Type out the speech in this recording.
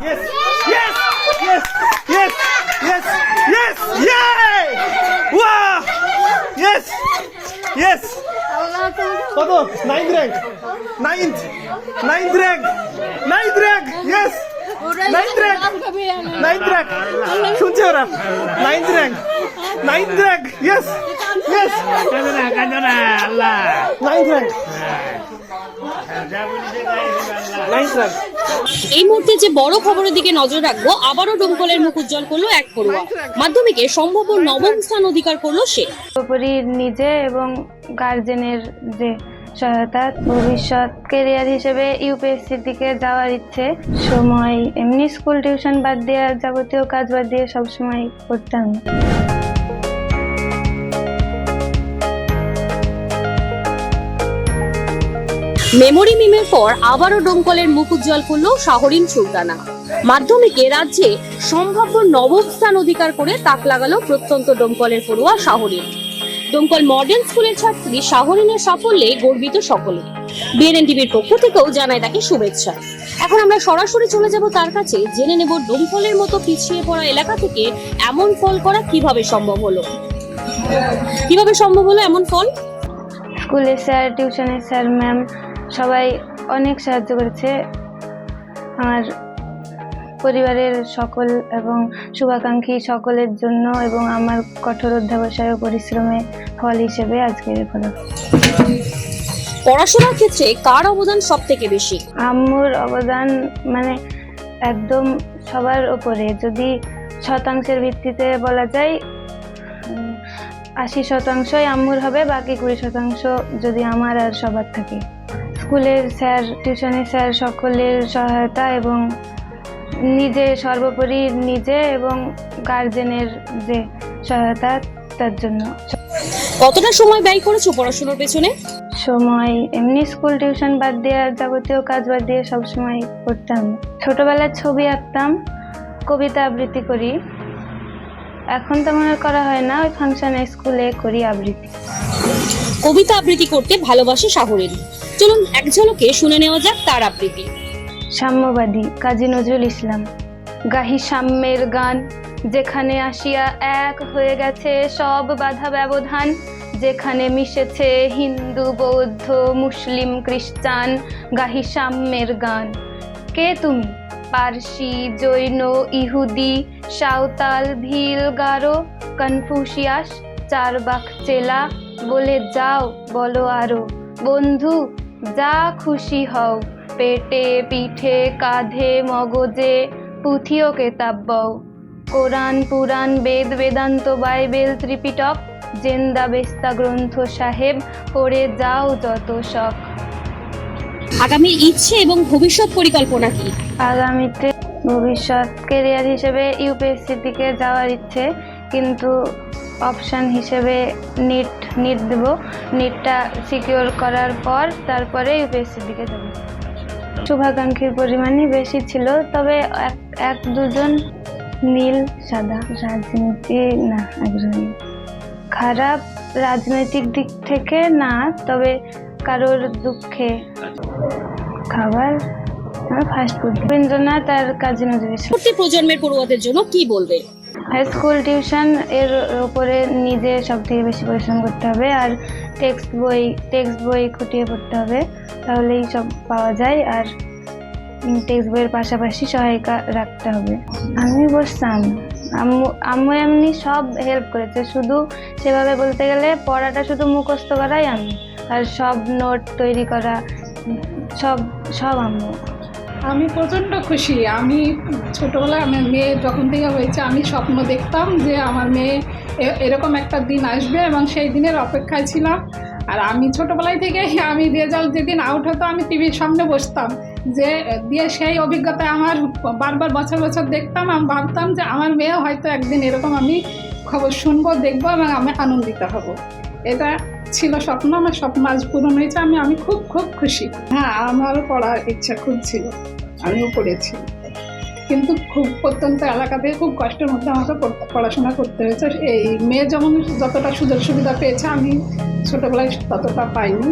Yes, yes, yes, yes, yes, yes, yay! Wow! Yes, yes. কত? 9th rank. 9th rank. 9th rank. Yes. 9th rank. 9th rank. শুনছে ওরা? 9th rank. 9th rank. Yes. Yes. কাঁদনা আল্লাহ 9th rank. 9th rank. এই মুহূর্তে যে বড় খবরের দিকে নজর রাখবো, আবারও ডোমকলের মুখ উজ্জ্বল করলো এক পড়ুয়া। মাধ্যমিকে সম্ভাব্য নবম স্থান অধিকার করলো সে। সর্বোপরি নিজে এবং গার্জেনের যে সহায়তা, ভবিষ্যৎ ক্যারিয়ার হিসেবে ইউপিএসসির দিকে যাওয়ার ইচ্ছে। সময় এমনি স্কুল টিউশন বাদ দিয়ে, যাবতীয় কাজ বাদ দিয়ে সবসময় করতাম। মেমোরি মিমের পর আবারও ডোমকলের মুখ উজ্জ্বল করলো শাহরিন সুলতানা। মাধ্যমিকে রাজ্যে সম্ভাব্য নবম স্থান অধিকার করে তাক লাগালো প্রত্যন্ত ডোমকলের পড়ুয়া শাহরিন। ডোমকল মডার্ন স্কুলের ছাত্রী শাহরিনের সাফল্যে গর্বিত সকলে। বিএনএন টিভির পক্ষ থেকেও জানায় তাকে শুভেচ্ছা। এখন আমরা সরাসরি চলে যাব তার কাছে, জেনে নেব ডোমকলের মতো পিছিয়ে পড়া এলাকা থেকে এমন ফল করা কিভাবে সম্ভব হলো। এমন ফল? স্কুলের স্যার, টিউশনের স্যার, ম্যাম সবাই অনেক সাহায্য করেছে। আমার পরিবারের সকল এবং শুভাকাঙ্ক্ষী সকলের জন্য এবং আমার কঠোর অধ্যবসায় ও পরিশ্রমের ফল হিসেবে আজকের ফলক। পড়াশোনার ক্ষেত্রে কার অবদান সব থেকে বেশি? আম্মুর অবদান মানে একদম সবার উপরে। যদি শতাংশের ভিত্তিতে বলা যায় 80% আম্মুর হবে, বাকি 20% যদি আমার আর সবার থাকে। স্কুলের স্যার, টিউশনের স্যার সকলের সহায়তা এবং নিজে সর্বোপরি নিজে এবং গার্জেনের যে সহায়তা, তার জন্য। কতটা সময় ব্যয় করেছো পড়াশোনার পেছনে? সময় এমনি স্কুল টিউশন বাদ দিয়ে, যাবতীয় কাজ বাদ দিয়ে সবসময় করতাম। ছোটবেলায় ছবি আঁকতাম, কবিতা আবৃত্তি করি। এখন তেমন আর করা হয় না, ওই ফাংশনে স্কুলে করি আবৃত্তি। কবিতা আবৃত্তি করতে ভালোবাসে শাহরিন। চলুন এক ঝলকে শুনে নেওয়া যাক তার আবৃত্তি। সাম্যবাদী কাজী নজরুল ইসলাম। গাহি সাম্যের গান, যেখানে আসিয়া এক হয়ে গেছে সব বাধা ব্যবধান, যেখানে মিশেছে হিন্দু, বৌদ্ধ, মুসলিম, খ্রিস্টান। গাহি সাম্যের গান। কে তুমি? পারসি, জৈন, ইহুদি, সাঁওতাল, ভিল, গারো, কনফুসিয়াস, চারবাক চেলা, বলে যাও বলো আরো। বন্ধু যা খুশি হও, পেটে, পিঠে, কাঁধে, মগজে, পুঁথি ও কেতাব বও। কোরআন, পুরাণ, বেদ, বেদান্ত, বাইবেল, ত্রিপিটক, জেন্দা বেস্তা গ্রন্থ সাহেব, পড়ে যাও যত শখ। আগামীর ইচ্ছে এবং ভবিষ্যৎ পরিকল্পনা কি? আগামীতে ভবিষ্যৎ ক্যারিয়ার হিসেবে ইউপিএসসির দিকে যাওয়ার ইচ্ছে, কিন্তু অপশান হিসেবে নিট দেব। নিটটা সিকিউর করার পর তারপরে ইউপিএসসির দিকে যাব। শুভাকাঙ্ক্ষীর পরিমাণই বেশি ছিল, তবে এক দুজন নীল সাদা। রাজনীতি না, আগ্রহী। খারাপ রাজনৈতিক দিক থেকে না, তবে কারোর দুঃখে খাবার, ফাস্ট ফুড। রবীন্দ্রনাথ আর কাজী নজরুল ইসলাম। পরবর্তী প্রজন্মের পড়ুয়াদের জন্য কি বলবে? হাই স্কুল টিউশন এর উপরে নিজে সব থেকে বেশি পরিশ্রম করতে হবে, আর টেক্সট বই খুঁটিয়ে পড়তে হবে, তাহলেই সব পাওয়া যায়। আর টেক্সট বইয়ের পাশাপাশি সহায়িকা রাখতে হবে। আমি বসতাম, আম্মু এমনি সব হেল্প করেছে। শুধু সেভাবে বলতে গেলে পড়াটা শুধু মুখস্থ করাই আমি, আর সব নোট তৈরি করা সব আম্মু। আমি প্রচণ্ড খুশি। আমি ছোটোবেলায় আমার মেয়ে যখন থেকে হয়েছে, আমি স্বপ্ন দেখতাম যে আমার মেয়ে এরকম একটা দিন আসবে এবং সেই দিনের অপেক্ষায় ছিলাম। আর আমি ছোটোবেলায় থেকে আমি রেজাল্ট যেদিন আউট হতো, আমি টিভির সামনে বসতাম দিয়ে সেই অভিজ্ঞতায় আমার বারবার বছর বছর দেখতাম। আমি ভাবতাম যে আমার মেয়ে হয়তো একদিন এরকম আমি খবর শুনবো, দেখবো এবং আমি আনন্দিত হব। এটা ছিল স্বপ্ন, আমার স্বপ্ন আজ পূরণ হয়েছে। আমি খুব খুব খুশি। হ্যাঁ, আমারও পড়ার ইচ্ছা খুব ছিল, আমিও পড়েছি, কিন্তু খুব প্রত্যন্ত এলাকাতে খুব কষ্টের মধ্যে আমাকে পড়াশোনা করতে হয়েছে। এই মেয়ে যেমন যতটা সুযোগ সুবিধা পেয়েছে, আমি ছোটোবেলায় ততটা পাইনি।